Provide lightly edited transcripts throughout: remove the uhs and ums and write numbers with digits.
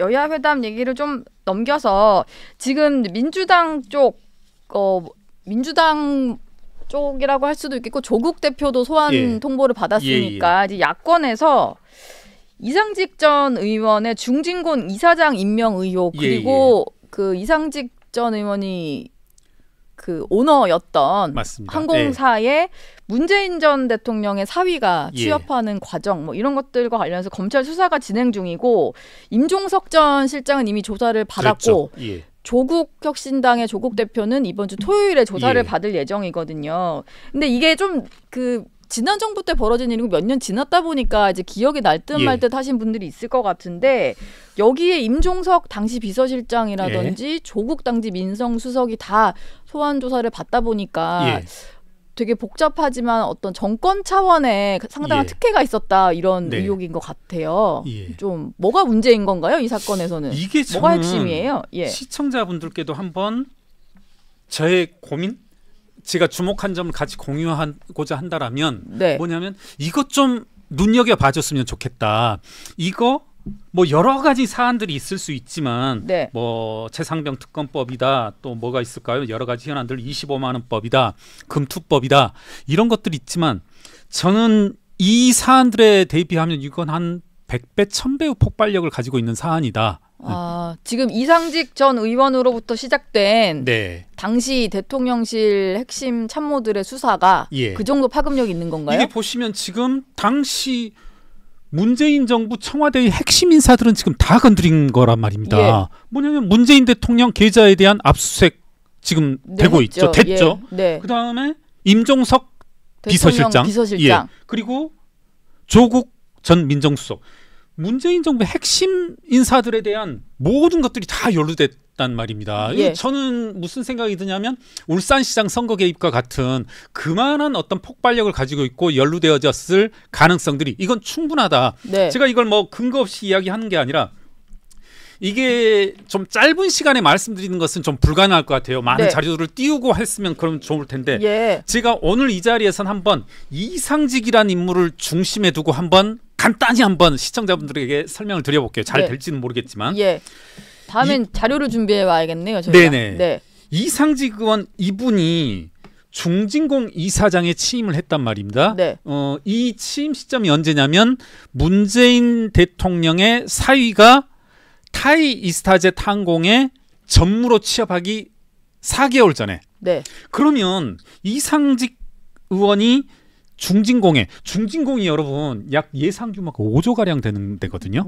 여야 회담 얘기를 좀 넘겨서 지금 민주당 쪽이라고 할 수도 있겠고 조국 대표도 소환 통보를 받았으니까 이제 야권에서 이상직 전 의원의 중진군 이사장 임명 의혹 그리고 그 이상직 전 의원이 그 오너였던 맞습니다. 항공사에 문재인 전 대통령의 사위가 취업하는 과정 뭐 이런 것들과 관련해서 검찰 수사가 진행 중이고 임종석 전 실장은 이미 조사를 받았고 조국 혁신당의 조국 대표는 이번 주 토요일에 조사를 받을 예정이거든요. 근데 이게 좀 그 지난 정부 때 벌어진 일이고 몇 년 지났다 보니까 이제 기억이 날 듯 말 듯 하신 분들이 있을 것 같은데 여기에 임종석 당시 비서실장이라든지 조국 당시 민정수석이 다 소환 조사를 받다 보니까 되게 복잡하지만 어떤 정권 차원의 상당한 특혜가 있었다 이런 의혹인 것 같아요. 좀 뭐가 문제인 건가요? 이 사건에서는 이게 뭐가 핵심이에요? 시청자분들께도 한번 저의 고민, 제가 주목한 점을 같이 공유하고자 한다라면 뭐냐면 이것 좀 눈여겨 봐줬으면 좋겠다. 이거 뭐 여러 가지 사안들이 있을 수 있지만 뭐 최상병 특검법이다 또 뭐가 있을까요? 여러 가지 현안들 25만 원법이다 금투법이다 이런 것들이 있지만 저는 이 사안들에 대비하면 이건 한 100배 1000배의 폭발력을 가지고 있는 사안이다. 지금 이상직 전 의원으로부터 시작된 당시 대통령실 핵심 참모들의 수사가 그 정도 파급력이 있는 건가요? 이게 보시면 지금 당시 문재인 정부 청와대의 핵심 인사들은 지금 다 건드린 거란 말입니다. 뭐냐면 문재인 대통령 계좌에 대한 압수수색 지금 되고 있죠. 됐죠. 그다음에 임종석 비서실장. 그리고 조국 전 민정수석. 문재인 정부의 핵심 인사들에 대한 모든 것들이 다 연루됐단 말입니다. 저는 무슨 생각이 드냐면 울산시장 선거 개입과 같은 그만한 어떤 폭발력을 가지고 있고 연루되어졌을 가능성들이 이건 충분하다. 제가 이걸 뭐 근거 없이 이야기하는 게 아니라 이게 좀 짧은 시간에 말씀드리는 것은 좀 불가능할 것 같아요. 많은 자료들을 띄우고 했으면 그럼 좋을 텐데 제가 오늘 이 자리에서는 한번 이상직이라는 인물을 중심에 두고 한번 간단히 한번 시청자분들에게 설명을 드려볼게요. 잘 될지는 모르겠지만 다음엔 자료를 준비해 와야겠네요. 저희가. 이상직 의원 이분이 중진공 이사장에 취임을 했단 말입니다. 이 취임 시점이 언제냐면 문재인 대통령의 사위가 타이 이스타젯 항공에 전무로 취업하기 4개월 전에. 그러면 이상직 의원이 중진공이 여러분 약 예상 규모가 5조 가량 되는 데거든요.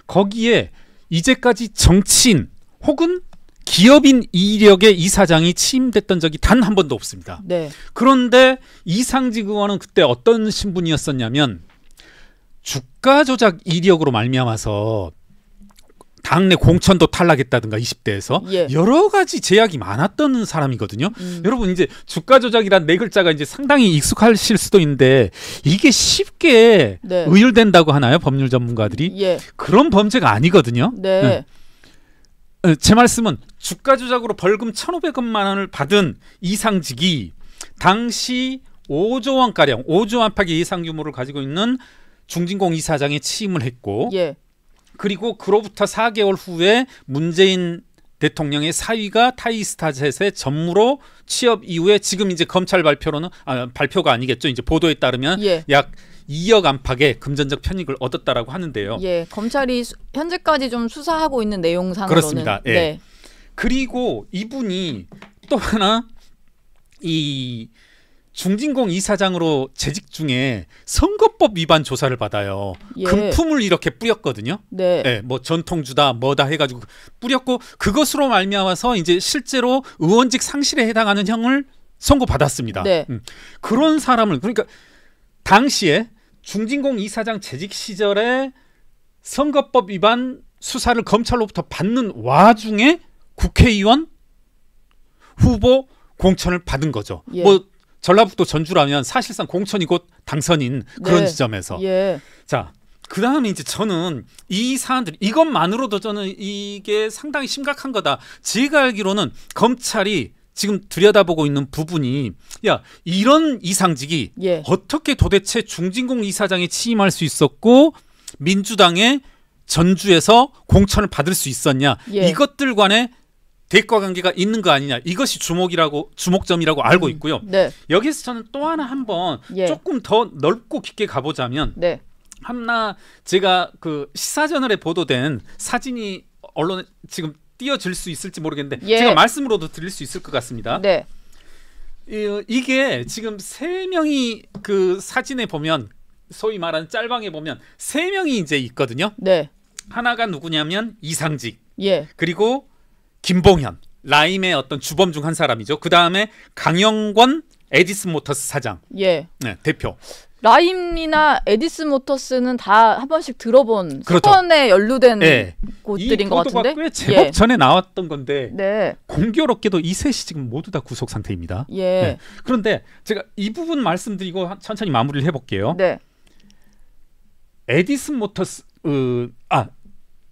거기에 이제까지 정치인 혹은 기업인 이력의 이사장이 취임됐던 적이 단 한 번도 없습니다. 그런데 이상직 의원은 그때 어떤 신분이었었냐면 주가 조작 이력으로 말미암아서 당내 공천도 탈락했다든가 20대에서 여러 가지 제약이 많았던 사람이거든요. 여러분 이제 주가 조작이란 네 글자가 이제 상당히 익숙하실 수도 있는데 이게 쉽게 의율된다고 하나요? 법률 전문가들이? 그런 범죄가 아니거든요. 제 말씀은 주가 조작으로 벌금 1,500만 원을 받은 이상직이 당시 5조 원가량 5조 안팎의 예상 규모를 가지고 있는 중진공 이사장에 취임을 했고 그리고 그로부터 4개월 후에 문재인 대통령의 사위가 타이스타젯에 전무로 취업 이후에 지금 이제 검찰 발표로는 발표가 아니겠죠. 이제 보도에 따르면 약 2억 안팎의 금전적 편익을 얻었다라고 하는데요. 검찰이 현재까지 좀 수사하고 있는 내용상으로는 그렇습니다. 그리고 이분이 또 하나 이 중진공 이사장으로 재직 중에 선거법 위반 조사를 받아요. 금품을 이렇게 뿌렸거든요. 뭐 전통주다 뭐다 해가지고 뿌렸고 그것으로 말미암아서 이제 실제로 의원직 상실에 해당하는 형을 선고받았습니다. 그런 사람을 그러니까 당시에 중진공 이사장 재직 시절에 선거법 위반 수사를 검찰로부터 받는 와중에 국회의원 후보 공천을 받은 거죠. 뭐 전라북도 전주라면 사실상 공천이 곧 당선인 그런 지점에서 자 그다음에 이제 저는 이 사안들 이것만으로도 저는 이게 상당히 심각한 거다. 제가 알기로는 검찰이 지금 들여다보고 있는 부분이 이런 이상직이 어떻게 도대체 중진공 이사장에 취임할 수 있었고 민주당의 전주에서 공천을 받을 수 있었냐. 이것들 간에 대가 관계가 있는 거 아니냐. 이것이 주목점이라고 알고 있고요. 네. 여기서 저는 또 하나 한번 조금 더 넓고 깊게 가보자면 하나 제가 그 시사저널에 보도된 사진이 언론에 지금 띄어질 수 있을지 모르겠는데 제가 말씀으로도 드릴 수 있을 것 같습니다. 이게 지금 3명이 그 사진에 보면 소위 말하는 짤방에 보면 3명이 이제 있거든요. 하나가 누구냐면 이상직, 그리고 김봉현, 라임의 어떤 주범 중 한 사람이죠. 그 다음에 강영권 에디슨 모터스 사장, 대표. 라임이나 에디슨 모터스는 다 한 번씩 들어본 사건에 연루된 곳들인 것 같은데. 이 보도가 꽤 제법 전에 나왔던 건데 공교롭게도 이 셋이 지금 모두 다 구속 상태입니다. 그런데 제가 이 부분 말씀드리고 천천히 마무리를 해볼게요. 에디슨 모터스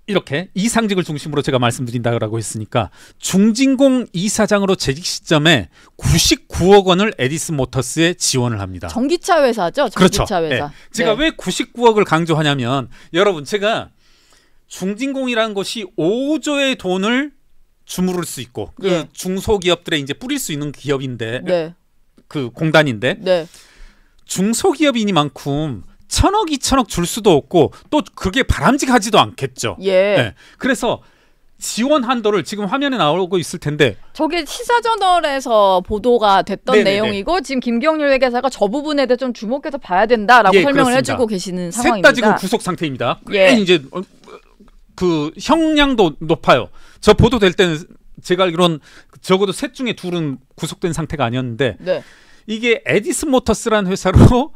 이렇게 이상직을 중심으로 제가 말씀드린다고 했으니까 중진공 이사장으로 재직 시점에 99억 원을 에디슨 모터스에 지원을 합니다. 전기차 회사죠? 전기차 회사. 제가 왜 99억을 강조하냐면 여러분 제가 중진공이라는 것이 5조의 돈을 주무를 수 있고 그 중소기업들에 이제 뿌릴 수 있는 기업인데 그 공단인데 중소기업이니만큼 1,000억, 2,000억 줄 수도 없고 또 그게 바람직하지도 않겠죠. 그래서 지원 한도를 지금 화면에 나오고 있을 텐데 저게 시사저널에서 보도가 됐던 내용이고 지금 김경률 회계사가 저 부분에 대해 좀 주목해서 봐야 된다라고 설명을 그렇습니다. 해주고 계시는 셋 상황입니다. 다 지금 구속 상태입니다. 이제 그 형량도 높아요. 저 보도될 때는 제가 알기로는 적어도 셋 중에 둘은 구속된 상태가 아니었는데 이게 에디슨 모터스라는 회사로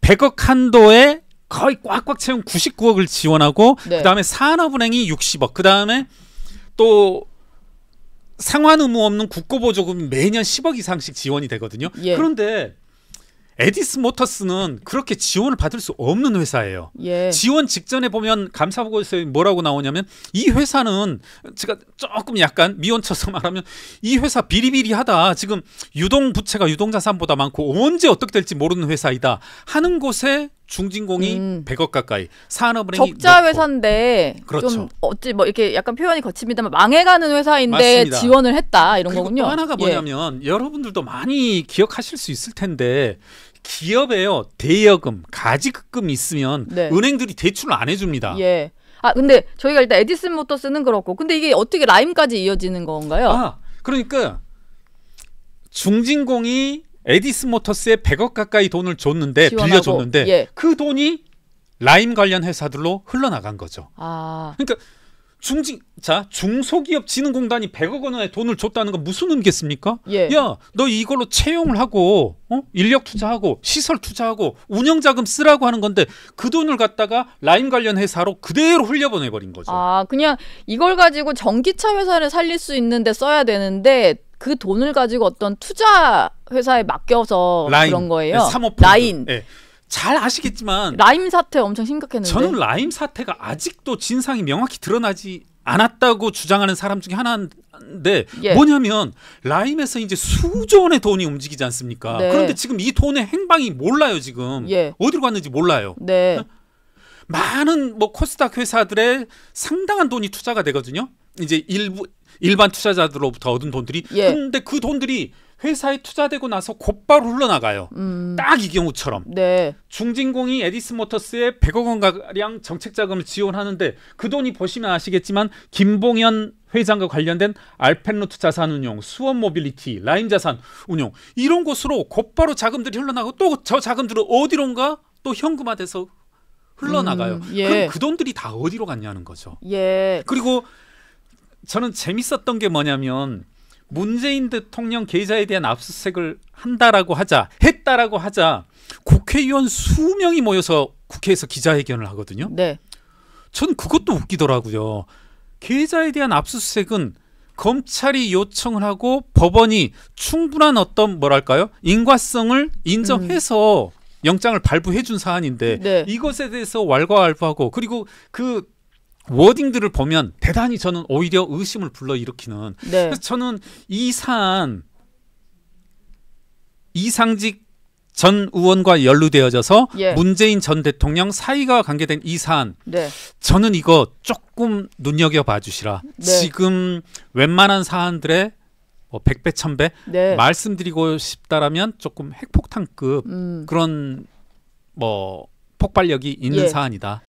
100억 한도에 거의 꽉꽉 채운 99억을 지원하고 그다음에 산업은행이 60억 그다음에 또 상환 의무 없는 국고보조금 매년 10억 이상씩 지원이 되거든요. 그런데 에디슨 모터스는 그렇게 지원을 받을 수 없는 회사예요. 지원 직전에 보면 감사보고서에 뭐라고 나오냐면 이 회사는 제가 조금 약간 미원쳐서 말하면 이 회사 비리비리하다. 지금 유동부채가 유동자산보다 많고 언제 어떻게 될지 모르는 회사이다 하는 곳에 중진공이 100억 가까이 산업은행이 적자 회사인데 좀 어찌 뭐 이렇게 약간 표현이 거칩니다만 망해가는 회사인데 맞습니다. 지원을 했다 이런 거군요. 또 하나가 뭐냐면 여러분들도 많이 기억하실 수 있을 텐데 기업에요 대여금, 가지급금이 있으면 은행들이 대출을 안 해줍니다. 근데 저희가 일단 에디슨 모터스는 그렇고 근데 이게 어떻게 라임까지 이어지는 건가요? 그러니까 중진공이 에디슨 모터스에 100억 가까이 돈을 줬는데 빌려줬는데 그 돈이 라임 관련 회사들로 흘러나간 거죠. 그러니까 중소기업진흥공단이 100억 원의 돈을 줬다는 건 무슨 의미겠습니까? 야, 너 이걸로 채용을 하고 인력 투자하고 시설 투자하고 운영자금 쓰라고 하는 건데 그 돈을 갖다가 라임 관련 회사로 그대로 흘려보내버린 거죠. 그냥 이걸 가지고 전기차 회사를 살릴 수 있는데 써야 되는데 그 돈을 가지고 어떤 투자 회사에 맡겨서 라임, 그런 거예요. 사모펀드. 라인. 잘 아시겠지만 라임 사태 엄청 심각했는데 저는 라임 사태가 아직도 진상이 명확히 드러나지 않았다고 주장하는 사람 중에 하나인데 뭐냐면 라임에서 이제 수조 원의 돈이 움직이지 않습니까? 그런데 지금 이 돈의 행방이 몰라요. 지금 어디로 갔는지 몰라요. 많은 뭐 코스닥 회사들의 상당한 돈이 투자가 되거든요. 이제 일반 투자자들로부터 얻은 돈들이 그런데 그 돈들이 회사에 투자되고 나서 곧바로 흘러나가요. 딱 이 경우처럼. 중진공이 에디슨 모터스에 100억 원가량 정책자금을 지원하는데 그 돈이 보시면 아시겠지만 김봉현 회장과 관련된 알펜루트 자산운용, 수원모빌리티, 라임자산 운용 이런 곳으로 곧바로 자금들이 흘러나가고 또 저 자금들은 어디론가 또 현금화돼서 흘러나가요. 그럼 그 돈들이 다 어디로 갔냐는 거죠. 그리고 저는 재밌었던 게 뭐냐면 문재인 대통령 계좌에 대한 압수수색을 했다라고 하자 국회의원 수명이 모여서 국회에서 기자회견을 하거든요. 저는 그것도 웃기더라고요. 계좌에 대한 압수수색은 검찰이 요청을 하고 법원이 충분한 어떤 인과성을 인정해서 영장을 발부해 준 사안인데 이것에 대해서 왈가왈부하고 그리고 그 워딩들을 보면 대단히 저는 오히려 의심을 불러일으키는 그래서 저는 이 사안 이상직 전 의원과 연루되어져서 예. 문재인 전 대통령 사이가 관계된 이 사안 네. 저는 이거 조금 눈여겨봐 주시라. 네. 지금 웬만한 사안들의 뭐 100배, 1000배 네. 말씀드리고 싶다라면 조금 핵폭탄급 그런 뭐 폭발력이 있는 예. 사안이다.